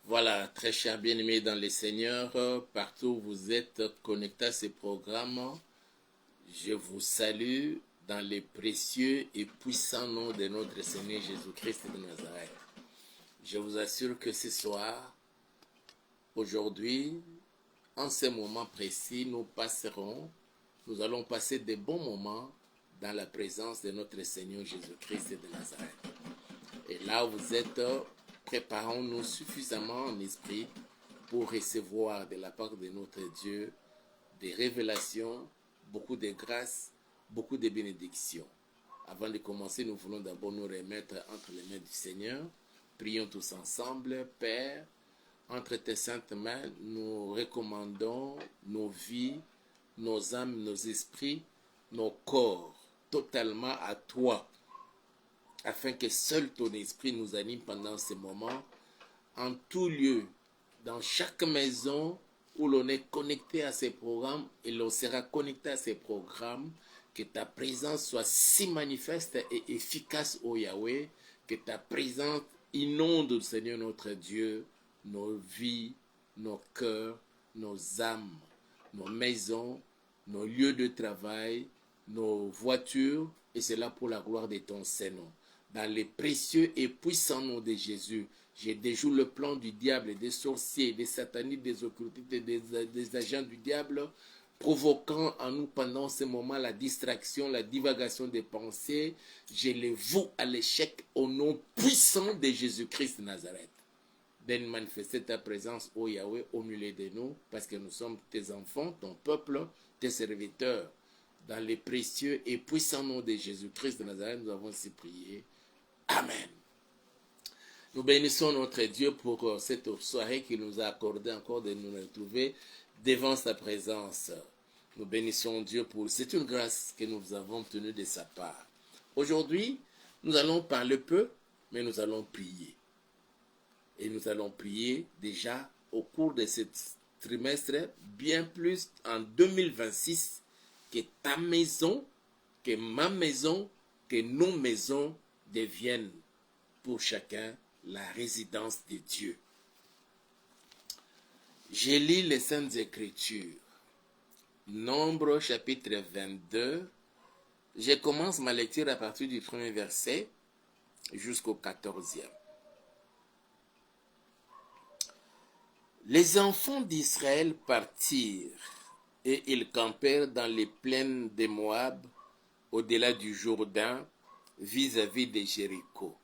Voilà, très chers bien-aimés dans les Seigneurs, partout où vous êtes connectés à ces programmes, je vous salue dans les précieux et puissants noms de notre Seigneur Jésus-Christ de Nazareth. Je vous assure que ce soir, aujourd'hui, en ce moment précis, nous allons passer de bons moments dans la présence de notre Seigneur Jésus-Christ de Nazareth. Et là où vous êtes, préparons-nous suffisamment en esprit pour recevoir de la part de notre Dieu des révélations, beaucoup de grâces, beaucoup de bénédictions. Avant de commencer, nous voulons d'abord nous remettre entre les mains du Seigneur. Prions tous ensemble. Père, entre tes saintes mains, nous recommandons nos vies, nos âmes, nos esprits, nos corps, totalement à toi, afin que seul ton esprit nous anime pendant ces moments, en tout lieu, dans chaque maison où l'on est connecté à ces programmes et l'on sera connecté à ces programmes, que ta présence soit si manifeste et efficace, ô Yahweh, que ta présence inonde, Seigneur notre Dieu, nos vies, nos cœurs, nos âmes, nos maisons, nos lieux de travail, nos voitures, et cela pour la gloire de ton Saint-Nom. Dans les précieux et puissants noms de Jésus, je déjoue le plan du diable, des sorciers, des satanistes, des occultistes, des agents du diable, provoquant en nous pendant ce moment la distraction, la divagation des pensées. Je les voue à l'échec au nom puissant de Jésus-Christ de Nazareth. Viens manifester ta présence, ô Yahweh, au milieu de nous, parce que nous sommes tes enfants, ton peuple, tes serviteurs. Dans les précieux et puissants noms de Jésus-Christ de Nazareth, nous avons ainsi prié. Amen. Nous bénissons notre Dieu pour cette soirée qu'il nous a accordé encore de nous retrouver devant sa présence. Nous bénissons Dieu pour c'est une grâce que nous avons tenue de sa part. Aujourd'hui, nous allons parler peu, mais nous allons prier. Et nous allons prier déjà au cours de ce trimestre, bien plus en 2026, que ta maison, que ma maison, que nos maisons deviennent pour chacun la résidence de Dieu. Je lis les Saintes Écritures. Nombre chapitre 22. Je commence ma lecture à partir du premier verset jusqu'au 14e. Les enfants d'Israël partirent et ils campèrent dans les plaines de Moab, au-delà du Jourdain, vis-à-vis de Jéricho.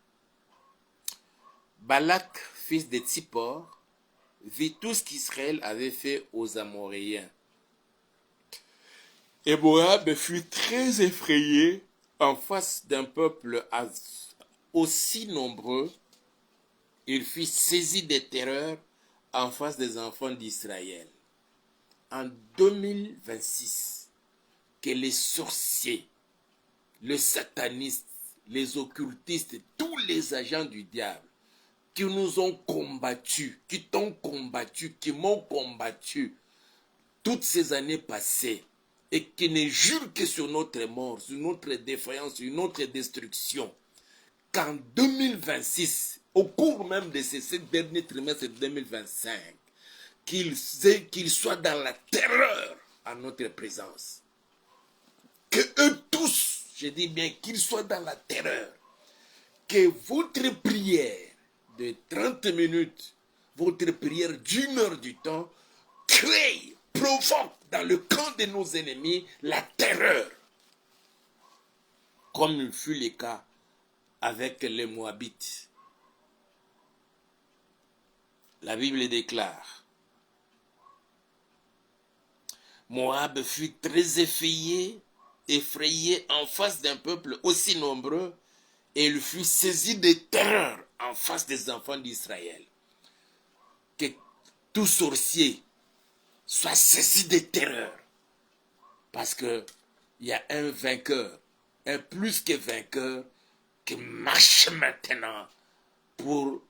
Balak, fils de Tsippor, vit tout ce qu'Israël avait fait aux Amoréens. Et Moab fut très effrayé en face d'un peuple aussi nombreux. Il fut saisi de terreur en face des enfants d'Israël. En 2026, que les sorciers, les satanistes, les occultistes, tous les agents du diable qui nous ont combattus, qui t'ont combattu, qui m'ont combattu toutes ces années passées et qui ne jurent que sur notre mort, sur notre défaillance, sur notre destruction, qu'en 2026, au cours même de ces derniers trimestres de 2025, qu'ils soient dans la terreur à notre présence. Que eux tous, je dis bien qu'ils soient dans la terreur. Que votre prière de 30 minutes, votre prière d'1 heure du temps, crée, provoque dans le camp de nos ennemis la terreur. Comme il fut le cas avec les Moabites. La Bible déclare: Moab fut très effrayé en face d'un peuple aussi nombreux, et il fut saisi de terreur en face des enfants d'Israël. Que tout sorcier soit saisi de terreur, parce que il y a un vainqueur, un plus que vainqueur, qui marche maintenant pour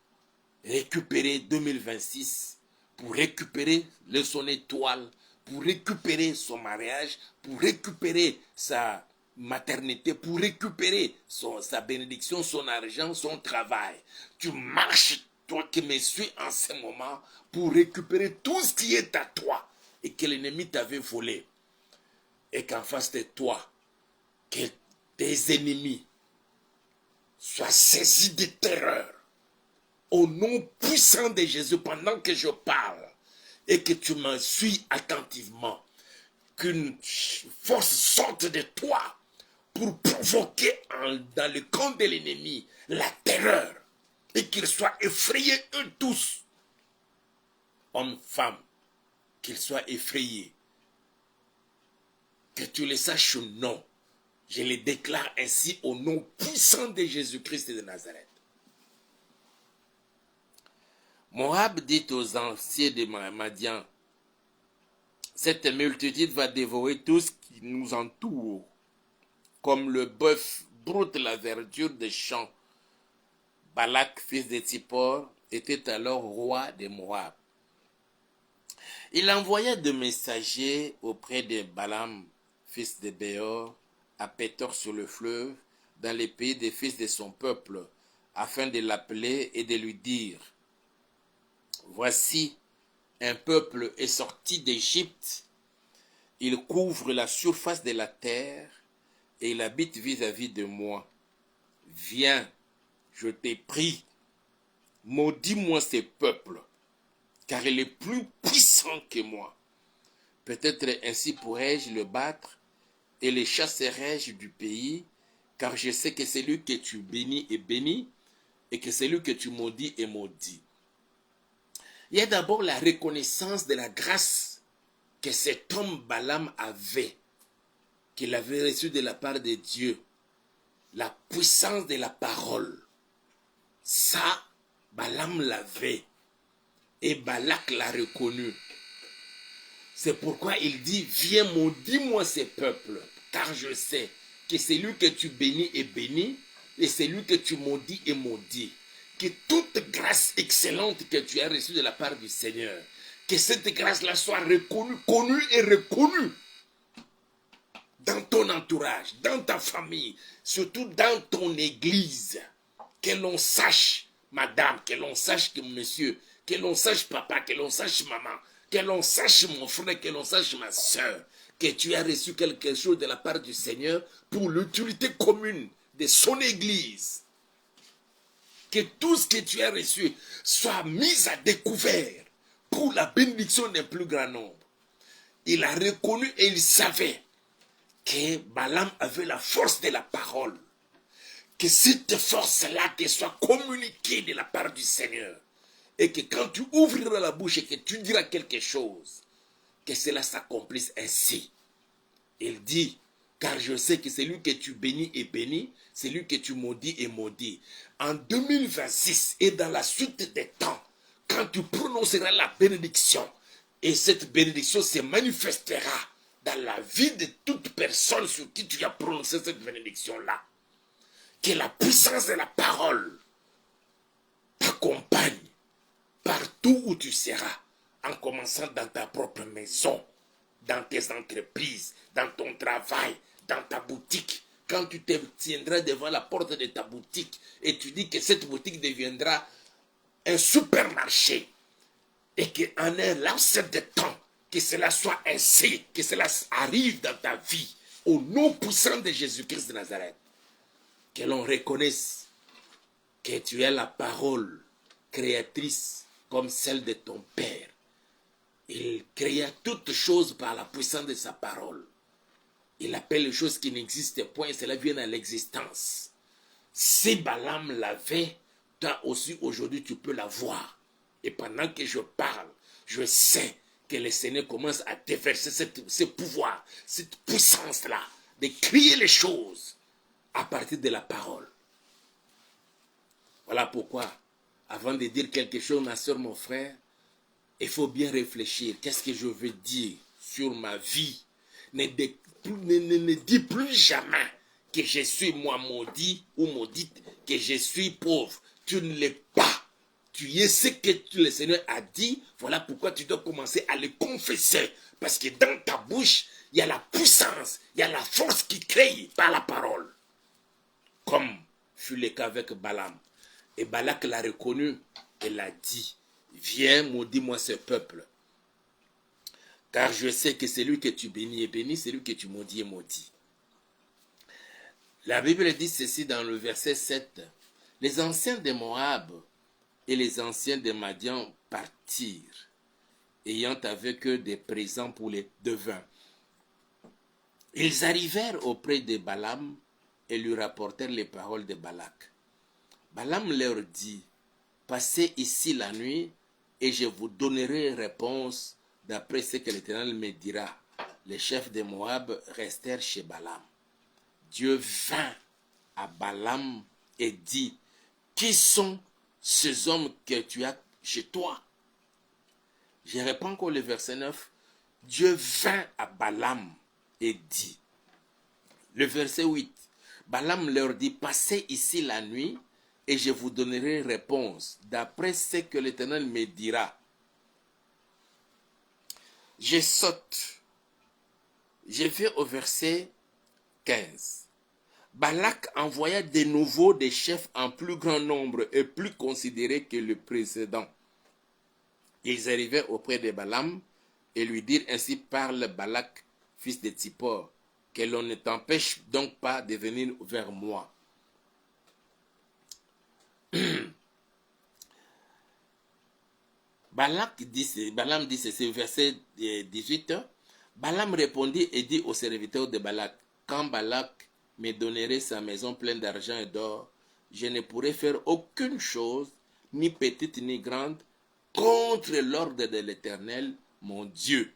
récupérer 2026, pour récupérer son étoile, pour récupérer son mariage, pour récupérer sa maternité, pour récupérer sa bénédiction, son argent, son travail. Tu marches toi qui me suis en ce moment, pour récupérer tout ce qui est à toi et que l'ennemi t'avait volé. Et qu'en face de toi, que tes ennemis soient saisis de terreur. Au nom puissant de Jésus, pendant que je parle et que tu me suis attentivement, qu'une force sorte de toi pour provoquer dans le camp de l'ennemi la terreur et qu'ils soient effrayés eux tous, hommes, femmes, qu'ils soient effrayés. Que tu le saches ou non, je le déclare ainsi au nom puissant de Jésus-Christ de Nazareth. Moab dit aux anciens de Madian, cette multitude va dévorer tout ce qui nous entoure, comme le bœuf broute la verdure des champs. Balak, fils de Tsippor, était alors roi de Moab. Il envoya des messagers auprès de Balaam, fils de Béor, à Pétor sur le fleuve, dans les pays des fils de son peuple, afin de l'appeler et de lui dire, voici, un peuple est sorti d'Égypte, il couvre la surface de la terre et il habite vis-à-vis de moi. Viens, je t'ai pris, maudis-moi ce peuple, car il est plus puissant que moi. Peut-être ainsi pourrais-je le battre et le chasserai-je du pays, car je sais que celui que tu bénis est béni et que celui que tu maudis est maudit. Il y a d'abord la reconnaissance de la grâce que cet homme Balaam avait, qu'il avait reçue de la part de Dieu, la puissance de la parole. Ça, Balaam l'avait et Balak l'a reconnu. C'est pourquoi il dit, viens maudis-moi ces peuples, car je sais que celui que tu bénis est béni et celui que tu maudis est maudit. Que toute grâce excellente que tu as reçue de la part du Seigneur, que cette grâce-là soit reconnue, connue et reconnue dans ton entourage, dans ta famille, surtout dans ton église. Que l'on sache, madame, que l'on sache que monsieur, que l'on sache papa, que l'on sache maman, que l'on sache mon frère, que l'on sache ma soeur, que tu as reçu quelque chose de la part du Seigneur pour l'utilité commune de son église. Que tout ce que tu as reçu soit mis à découvert pour la bénédiction d'un plus grand nombre. Il a reconnu et il savait que Balaam avait la force de la parole. Que cette force-là te soit communiquée de la part du Seigneur. Et que quand tu ouvriras la bouche et que tu diras quelque chose, que cela s'accomplisse ainsi. Il dit, car je sais que celui que tu bénis est béni, celui que tu maudis est maudit. En 2026 et dans la suite des temps, quand tu prononceras la bénédiction, et cette bénédiction se manifestera dans la vie de toute personne sur qui tu as prononcé cette bénédiction-là, que la puissance de la parole t'accompagne partout où tu seras, en commençant dans ta propre maison, dans tes entreprises, dans ton travail, dans ta boutique. Quand tu te tiendras devant la porte de ta boutique et tu dis que cette boutique deviendra un supermarché et qu'en un laps de temps, que cela soit ainsi, que cela arrive dans ta vie, au nom puissant de Jésus-Christ de Nazareth, que l'on reconnaisse que tu es la parole créatrice comme celle de ton Père. Il créa toutes choses par la puissance de sa parole. Il appelle les choses qui n'existent point et cela vient à l'existence. Si Balaam l'avait, toi aussi aujourd'hui tu peux l'avoir. Et pendant que je parle, je sais que le Seigneur commence à déverser ce pouvoir, cette puissance-là, de créer les choses à partir de la parole. Voilà pourquoi, avant de dire quelque chose, ma soeur, mon frère, il faut bien réfléchir. Qu'est-ce que je veux dire sur ma vie? Ne dis plus jamais que je suis moi maudit ou maudite, que je suis pauvre. Tu ne l'es pas. Tu es ce que le Seigneur a dit. Voilà pourquoi tu dois commencer à le confesser. Parce que dans ta bouche, il y a la puissance, il y a la force qui crée par la parole. Comme fut le cas avec Balaam. Et Balak l'a reconnu. Elle a dit, viens, maudis-moi ce peuple. Car je sais que celui que tu bénis est béni, celui que tu maudis est maudit. La Bible dit ceci dans le verset 7. Les anciens de Moab et les anciens de Madian partirent, ayant avec eux des présents pour les devins. Ils arrivèrent auprès de Balaam et lui rapportèrent les paroles de Balak. Balaam leur dit, passez ici la nuit et je vous donnerai réponse d'après ce que l'Éternel me dira. Les chefs de Moab restèrent chez Balaam. Dieu vint à Balaam et dit, qui sont ces hommes que tu as chez toi? Je reprends encore le verset 9. Dieu vint à Balaam et dit. Le verset 8. Balaam leur dit, passez ici la nuit et je vous donnerai réponse d'après ce que l'Éternel me dira. Je saute. Je vais au verset 15. Balak envoya de nouveau des chefs en plus grand nombre et plus considérés que le précédent. Ils arrivaient auprès de Balaam et lui dirent, ainsi parle Balak, fils de Tsippor, que l'on ne t'empêche donc pas de venir vers moi. Balaam dit ceci, verset 18. Balaam répondit et dit aux serviteurs de Balak, quand Balak me donnerait sa maison pleine d'argent et d'or, je ne pourrais faire aucune chose, ni petite ni grande, contre l'ordre de l'Éternel, mon Dieu.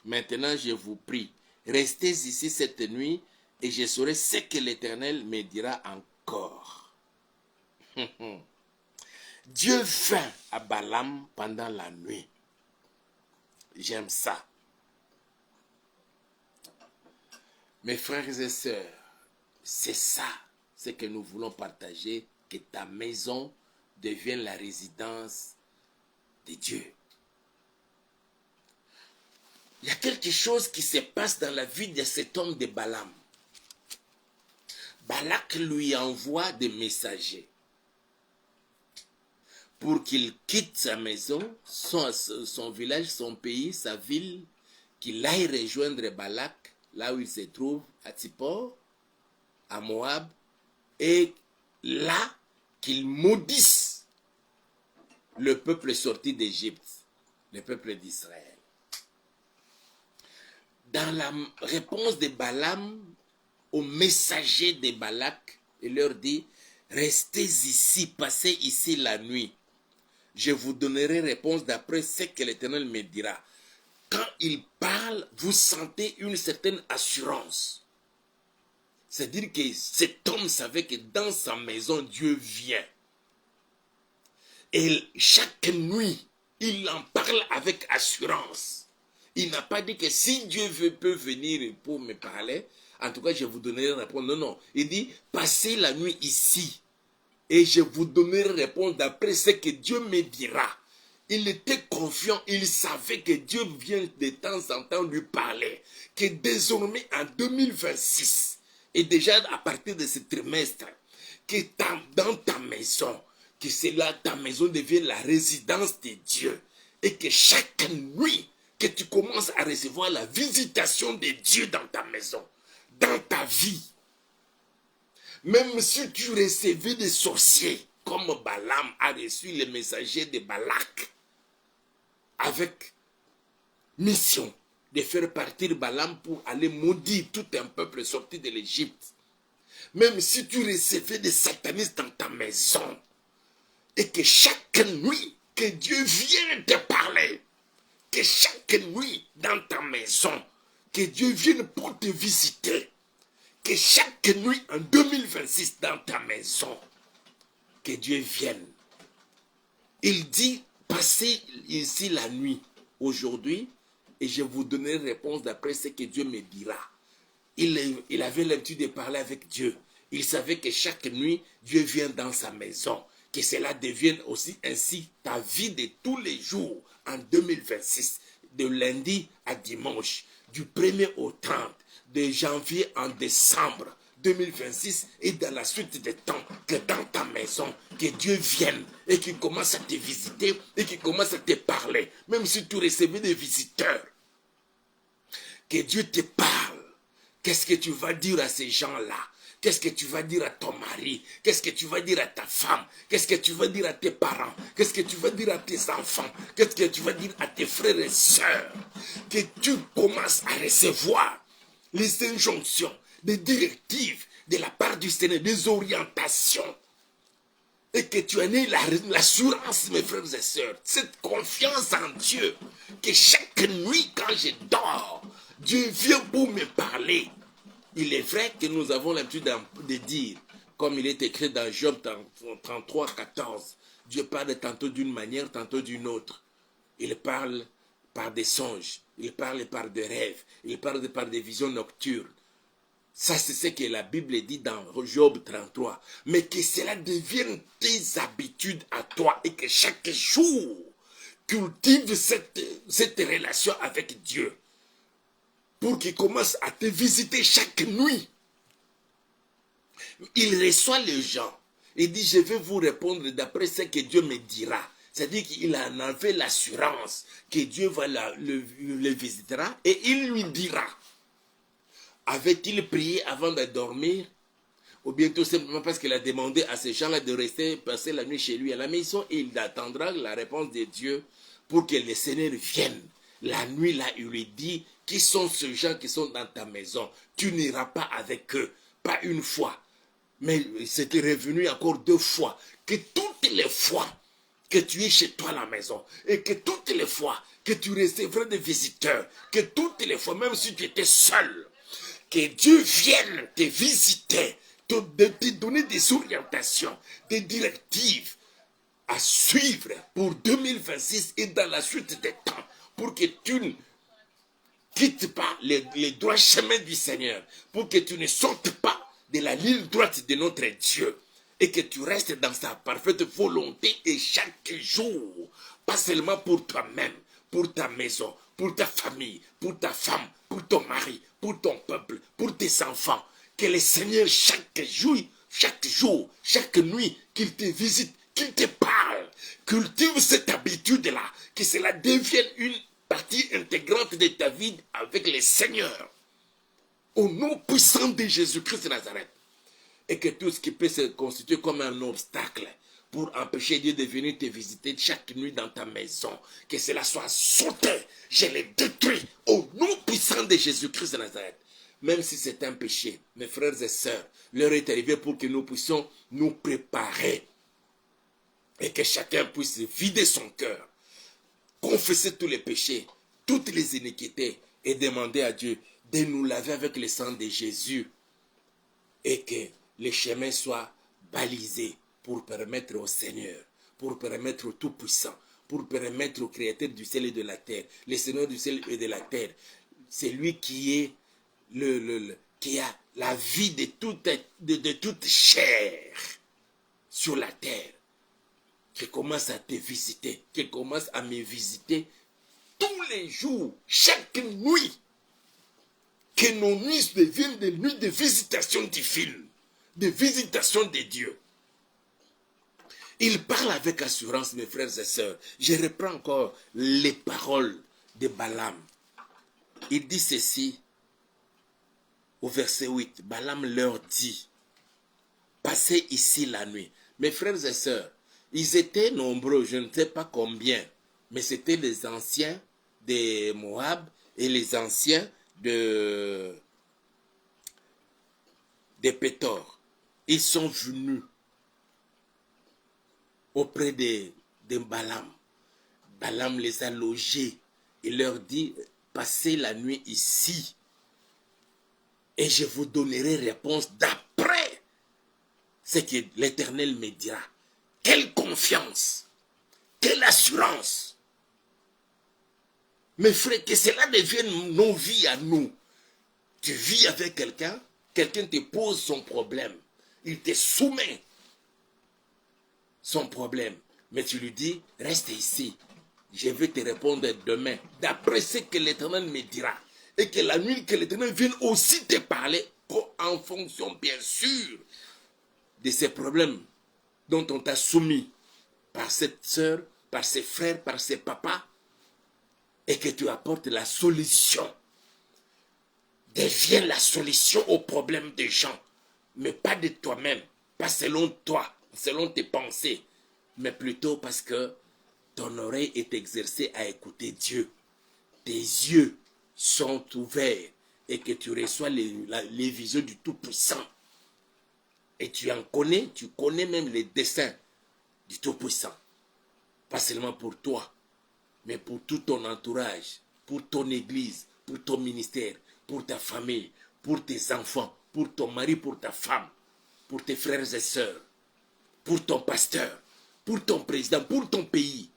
Maintenant, je vous prie, restez ici cette nuit, et je saurai ce que l'Éternel me dira encore. Dieu vint à Balaam pendant la nuit. J'aime ça. Mes frères et sœurs, c'est ça ce que nous voulons partager, que ta maison devienne la résidence de Dieu. Il y a quelque chose qui se passe dans la vie de cet homme de Balaam. Balak lui envoie des messagers pour qu'il quitte sa maison, son village, son pays, sa ville, qu'il aille rejoindre Balak, là où il se trouve, à Tsippor, à Moab, et là, qu'il maudisse le peuple sorti d'Égypte, le peuple d'Israël. Dans la réponse de Balaam aux messagers de Balak, il leur dit, restez ici, passez ici la nuit. Je vous donnerai réponse d'après ce que l'Éternel me dira. Quand il parle, vous sentez une certaine assurance. C'est-à-dire que cet homme savait que dans sa maison, Dieu vient. Et chaque nuit, il en parle avec assurance. Il n'a pas dit que si Dieu peut venir pour me parler, en tout cas, je vous donnerai une réponse. Non, non. Il dit, passez la nuit ici. Et je vous donnerai une réponse d'après ce que Dieu me dira. Il était confiant, il savait que Dieu vient de temps en temps lui parler. Que désormais, en 2026, et déjà à partir de ce trimestre, que dans ta maison, que ta maison devienne la résidence de Dieu. Et que chaque nuit, que tu commences à recevoir la visitation de Dieu dans ta maison, dans ta vie. Même si tu recevais des sorciers, comme Balaam a reçu les messagers de Balak, avec mission de faire partir Balaam pour aller maudire tout un peuple sorti de l'Égypte. Même si tu recevais des satanistes dans ta maison, et que chaque nuit, que Dieu vienne te parler, que chaque nuit dans ta maison, que Dieu vienne pour te visiter, que chaque nuit en 2026 dans ta maison, que Dieu vienne. Il dit, passez ici la nuit aujourd'hui et je vous donnerai réponse d'après ce que Dieu me dira. Il avait l'habitude de parler avec Dieu. Il savait que chaque nuit, Dieu vient dans sa maison. Que cela devienne aussi ainsi ta vie de tous les jours en 2026, de lundi à dimanche, du 1er au 30, de janvier en décembre, 2026 et dans la suite des temps, que dans ta maison, que Dieu vienne et qu'il commence à te visiter et qu'il commence à te parler. Même si tu recevais des visiteurs, que Dieu te parle. Qu'est-ce que tu vas dire à ces gens-là? Qu'est-ce que tu vas dire à ton mari? Qu'est-ce que tu vas dire à ta femme? Qu'est-ce que tu vas dire à tes parents? Qu'est-ce que tu vas dire à tes enfants? Qu'est-ce que tu vas dire à tes frères et sœurs? Que tu commences à recevoir les injonctions, des directives de la part du Seigneur, des orientations. Et que tu en aies l'assurance, mes frères et sœurs, cette confiance en Dieu, que chaque nuit quand je dors, Dieu vient pour me parler. Il est vrai que nous avons l'habitude de dire, comme il est écrit dans Job 33, 14, Dieu parle tantôt d'une manière, tantôt d'une autre. Il parle par des songes, il parle par des rêves, il parle par des visions nocturnes. Ça, c'est ce que la Bible dit dans Job 33. Mais que cela devienne tes habitudes à toi et que chaque jour, cultive cette relation avec Dieu. Pour qu'il commence à te visiter chaque nuit. Il reçoit les gens. Il dit, je vais vous répondre d'après ce que Dieu me dira. C'est-à-dire qu'il en avait l'assurance que Dieu va le visitera et il lui dira. Avait-il prié avant de dormir? Ou bien tout simplement parce qu'il a demandé à ces gens-là de rester, passer la nuit chez lui à la maison et il attendra la réponse de Dieu pour que le Seigneur vienne. La nuit là, il lui dit, qui sont ces gens qui sont dans ta maison? Tu n'iras pas avec eux, pas une fois. Mais c'était revenu encore 2 fois. Que toutes les fois que tu es chez toi à la maison, et que toutes les fois que tu recevras des visiteurs, que toutes les fois, même si tu étais seul, que Dieu vienne te visiter, te donner des orientations, des directives à suivre pour 2026 et dans la suite des temps, pour que tu ne quittes pas les droits chemins du Seigneur, pour que tu ne sortes pas de la ligne droite de notre Dieu, et que tu restes dans sa parfaite volonté et chaque jour, pas seulement pour toi-même, pour ta maison, pour ta famille, pour ta femme, pour ton mari, pour ton peuple, pour tes enfants, que le Seigneur chaque jour, chaque nuit, qu'il te visite, qu'il te parle, cultive cette habitude-là, que cela devienne une partie intégrante de ta vie avec le Seigneur. Au nom puissant de Jésus-Christ de Nazareth. Et que tout ce qui peut se constituer comme un obstacle pour empêcher Dieu de venir te visiter chaque nuit dans ta maison, que cela soit sauté, je les détruis au nom puissant de Jésus-Christ de Nazareth. Même si c'est un péché, mes frères et sœurs, l'heure est arrivée pour que nous puissions nous préparer et que chacun puisse vider son cœur, confesser tous les péchés, toutes les iniquités et demander à Dieu de nous laver avec le sang de Jésus et que les chemins soient balisés pour permettre au Seigneur, pour permettre au Tout-Puissant, pour permettre au Créateur du ciel et de la terre, le Seigneur du ciel et de la terre, c'est lui qui est qui a la vie de toute chair sur la terre, qui commence à te visiter, qui commence à me visiter tous les jours, chaque nuit, que nos nuits deviennent des nuits de visitation divine, de visitation de Dieu. Il parle avec assurance, mes frères et sœurs. Je reprends encore les paroles de Balaam. Il dit ceci au verset 8. Balaam leur dit, passez ici la nuit. Mes frères et sœurs, ils étaient nombreux, je ne sais pas combien, mais c'était les anciens de Moab et les anciens de Pétor. Ils sont venus auprès de Balaam. Balaam les a logés. Il leur dit, passez la nuit ici et je vous donnerai réponse d'après ce que l'Éternel me dira. Quelle confiance, quelle assurance. Mes frères, que cela devienne nos vies à nous. Tu vis avec quelqu'un, quelqu'un te pose son problème, il te soumet son problème, mais tu lui dis, reste ici, je vais te répondre demain, d'après ce que l'Éternel me dira, et que la nuit que l'Éternel vienne aussi te parler, en fonction, bien sûr, de ces problèmes dont on t'a soumis par cette sœur, par ses frères, par ses papas, et que tu apportes la solution. Deviens la solution aux problèmes des gens, mais pas de toi-même, pas selon toi, selon tes pensées, mais plutôt parce que ton oreille est exercée à écouter Dieu. Tes yeux sont ouverts et que tu reçois les visions du Tout-Puissant. Et tu connais même les desseins du Tout-Puissant. Pas seulement pour toi, mais pour tout ton entourage, pour ton église, pour ton ministère, pour ta famille, pour tes enfants, pour ton mari, pour ta femme, pour tes frères et sœurs, pour ton pasteur, pour ton président, pour ton pays.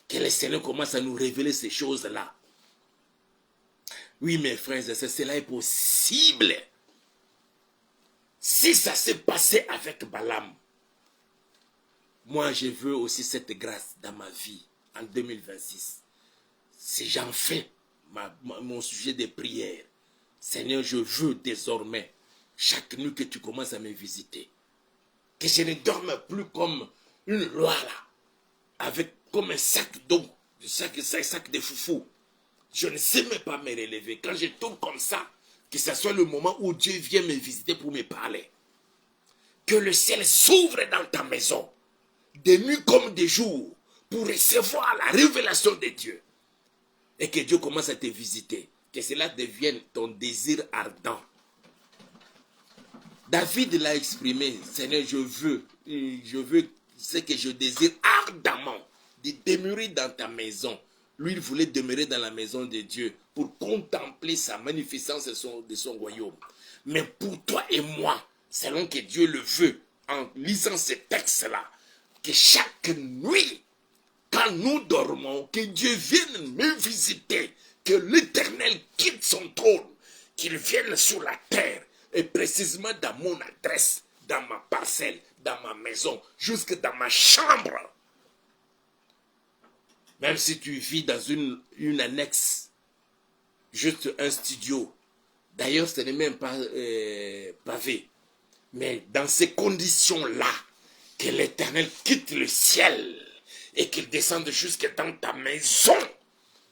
Que le Seigneur commence à nous révéler ces choses-là. Oui, mes frères et sœurs, cela est possible. Si ça s'est passé avec Balaam, moi je veux aussi cette grâce dans ma vie en 2026. Si j'en fais mon sujet de prière, Seigneur, je veux désormais, chaque nuit que tu commences à me visiter, que je ne dorme plus comme une loi là, avec comme un sac d'eau, un sac de foufou. Je ne sais même pas me relever. Quand je tourne comme ça, que ce soit le moment où Dieu vient me visiter pour me parler. Que le ciel s'ouvre dans ta maison, de nuit comme de jour, pour recevoir la révélation de Dieu. Et que Dieu commence à te visiter. Que cela devienne ton désir ardent. David l'a exprimé, Seigneur, je veux ce que je désire ardemment, de demeurer dans ta maison. Lui, il voulait demeurer dans la maison de Dieu pour contempler sa magnificence de son royaume. Mais pour toi et moi, selon que Dieu le veut, en lisant ces textes-là, que chaque nuit, quand nous dormons, que Dieu vienne me visiter, que l'Éternel quitte son trône, qu'il vienne sur la terre, et précisément dans mon adresse, dans ma parcelle, dans ma maison, jusque dans ma chambre. Même si tu vis dans une annexe, juste un studio, d'ailleurs ce n'est même pas pavé, mais dans ces conditions-là, que l'Éternel quitte le ciel et qu'il descende jusque dans ta maison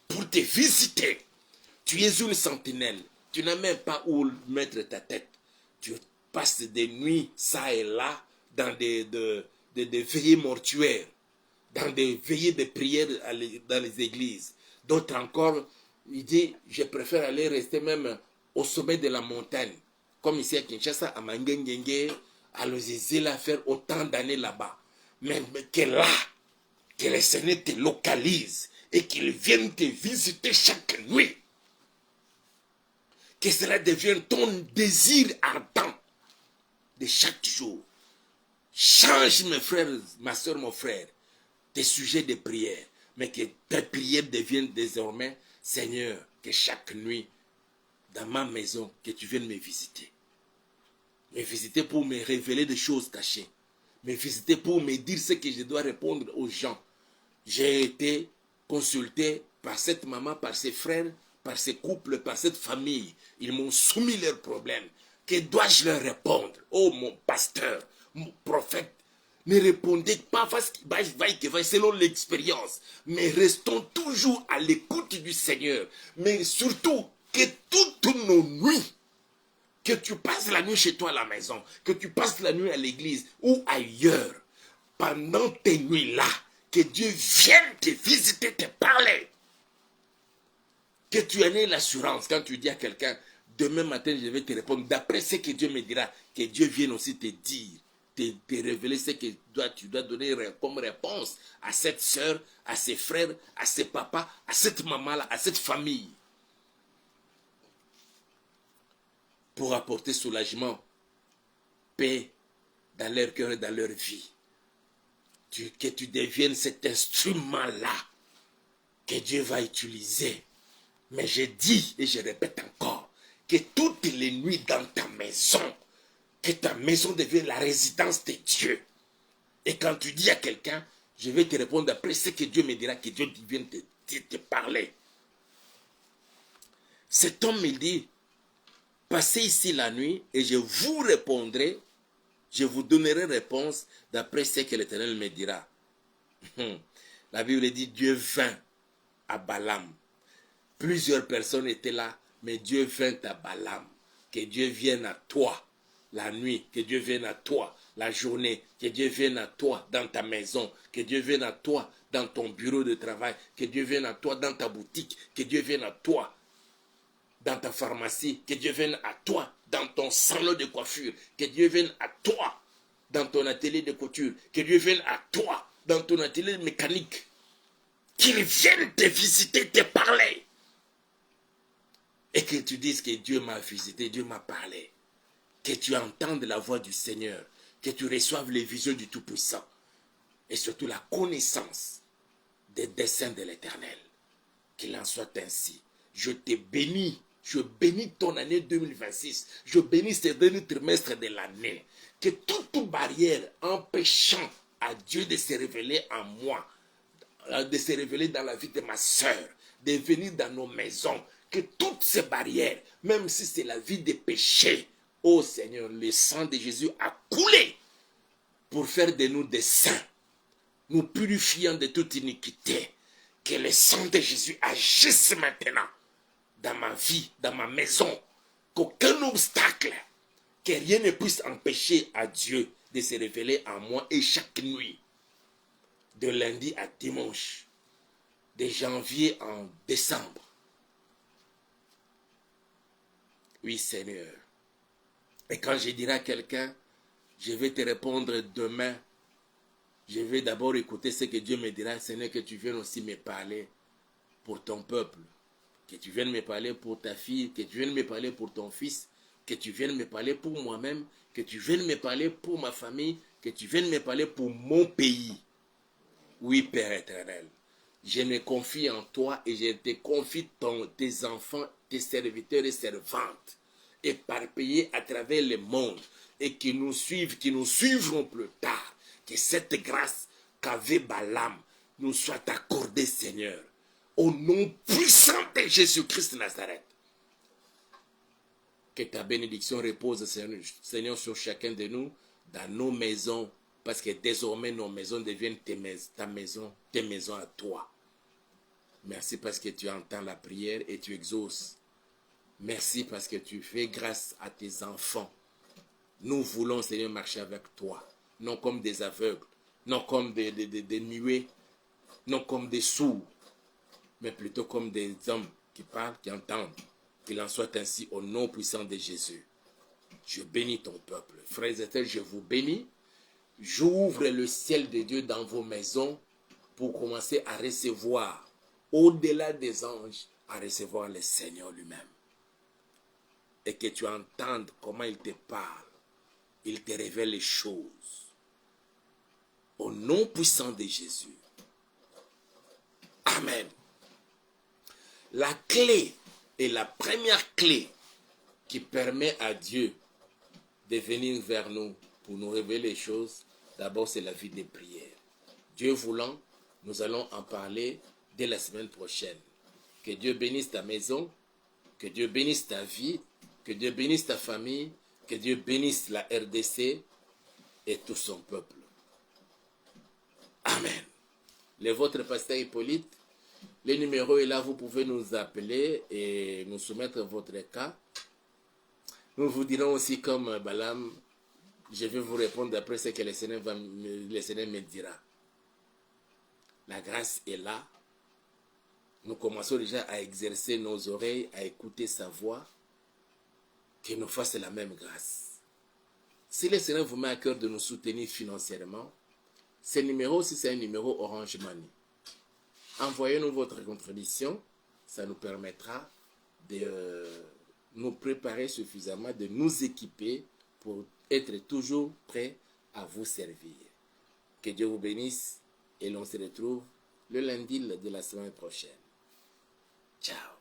pour te visiter. Tu es une sentinelle, tu n'as même pas où mettre ta tête. Tu passes des nuits, ça et là, dans des veillées mortuaires, dans des veillées de prière dans les églises. D'autres encore, il dit, je préfère aller rester même au sommet de la montagne, comme ici à Kinshasa, à Mangengenge, à Lozizila, faire autant d'années là-bas. Mais que là, que le Seigneur te localise et qu'il vienne te visiter chaque nuit. Que cela devienne ton désir ardent de chaque jour. Change, mes frères, ma soeur, mon frère, tes sujets de prière, mais que ta prière devienne désormais, Seigneur, que chaque nuit, dans ma maison, que tu viennes me visiter. Me visiter pour me révéler des choses cachées. Me visiter pour me dire ce que je dois répondre aux gens. J'ai été consulté par cette maman, par ses frères, par ces couples, par cette famille. Ils m'ont soumis leurs problèmes. Que dois-je leur répondre? Oh mon pasteur, mon prophète, ne répondez pas selon l'expérience, mais restons toujours à l'écoute du Seigneur. Mais surtout, que toutes nos nuits, que tu passes la nuit chez toi à la maison, que tu passes la nuit à l'église ou ailleurs, pendant tes nuits-là, que Dieu vienne te visiter, te parler. Que tu en aies l'assurance quand tu dis à quelqu'un, demain matin je vais te répondre, d'après ce que Dieu me dira, que Dieu vienne aussi te dire, te révéler ce que tu dois donner comme réponse à cette soeur, à ses frères, à ses papas, à cette maman-là, à cette famille. Pour apporter soulagement, paix dans leur cœur et dans leur vie. Que tu deviennes cet instrument-là que Dieu va utiliser. Mais je dis et je répète encore, que toutes les nuits dans ta maison, que ta maison devienne la résidence de Dieu. Et quand tu dis à quelqu'un, je vais te répondre après ce que Dieu me dira, que Dieu vienne te parler. Cet homme me dit, passez ici la nuit et je vous répondrai, je vous donnerai réponse d'après ce que l'Éternel me dira. La Bible dit, Dieu vint à Balaam. Plusieurs personnes étaient là, mais Dieu vint à Balaam. Que Dieu vienne à toi la nuit, que Dieu vienne à toi la journée, que Dieu vienne à toi dans ta maison, que Dieu vienne à toi dans ton bureau de travail, que Dieu vienne à toi dans ta boutique, que Dieu vienne à toi dans ta pharmacie, que Dieu vienne à toi dans ton salon de coiffure, que Dieu vienne à toi dans ton atelier de couture, que Dieu vienne à toi dans ton atelier mécanique, qu'il vienne te visiter, te parler. Et que tu dises que Dieu m'a visité, Dieu m'a parlé. Que tu entendes la voix du Seigneur, que tu reçoives les visions du Tout-Puissant. Et surtout la connaissance des desseins de l'Éternel. Qu'il en soit ainsi. Je te bénis. Je bénis ton année 2026. Je bénis ce dernier trimestre de l'année. Que toute barrière empêchant à Dieu de se révéler en moi, de se révéler dans la vie de ma soeur, de venir dans nos maisons, que toutes ces barrières, même si c'est la vie des péchés, ô Seigneur, le sang de Jésus a coulé pour faire de nous des saints, nous purifiant de toute iniquité. Que le sang de Jésus agisse maintenant dans ma vie, dans ma maison. Qu'aucun obstacle, que rien ne puisse empêcher à Dieu de se révéler en moi. Et chaque nuit, de lundi à dimanche, de janvier en décembre. Oui, Seigneur. Et quand je dirai à quelqu'un, je vais te répondre demain, je vais d'abord écouter ce que Dieu me dira. Seigneur, que tu viennes aussi me parler pour ton peuple. Que tu viennes me parler pour ta fille, que tu viennes me parler pour ton fils, que tu viennes me parler pour moi-même, que tu viennes me parler pour ma famille, que tu viennes me parler pour mon pays. Oui, Père éternel, je me confie en toi et je te confie tes enfants, tes serviteurs et servantes, éparpillés à travers le monde et qui nous suivent, qui nous suivront plus tard. Que cette grâce qu'avait Balaam nous soit accordée, Seigneur, au nom puissant de Jésus-Christ de Nazareth. Que ta bénédiction repose, Seigneur, sur chacun de nous, dans nos maisons, parce que désormais nos maisons deviennent ta maison, tes maisons à toi. Merci parce que tu entends la prière et tu exauces. Merci parce que tu fais grâce à tes enfants. Nous voulons, Seigneur, marcher avec toi, non comme des aveugles, non comme des muets, non comme des sourds, mais plutôt comme des hommes qui parlent, qui entendent. Qu'il en soit ainsi au nom puissant de Jésus. Je bénis ton peuple. Frères et sœurs, je vous bénis. J'ouvre le ciel de Dieu dans vos maisons pour commencer à recevoir, au-delà des anges, à recevoir le Seigneur lui-même. Et que tu entendes comment il te parle. Il te révèle les choses. Au nom puissant de Jésus. Amen. La clé et la première clé qui permet à Dieu de venir vers nous pour nous révéler les choses, d'abord c'est la vie de prière. Dieu voulant, nous allons en parler dès la semaine prochaine. Que Dieu bénisse ta maison, que Dieu bénisse ta vie, que Dieu bénisse ta famille, que Dieu bénisse la RDC et tout son peuple. Amen. Le votre pasteur Hippolyte, le numéro est là, vous pouvez nous appeler et nous soumettre votre cas. Nous vous dirons aussi comme Balaam, je vais vous répondre d'après ce que le Seigneur me dira. La grâce est là. Nous commençons déjà à exercer nos oreilles, à écouter sa voix. Qu'il nous fasse la même grâce. Si le Seigneur vous met à cœur de nous soutenir financièrement, ce numéro, si c'est un numéro Orange Money, envoyez-nous votre contribution. Ça nous permettra de nous préparer suffisamment, de nous équiper pour être toujours prêts à vous servir. Que Dieu vous bénisse et l'on se retrouve le lundi de la semaine prochaine. Ciao.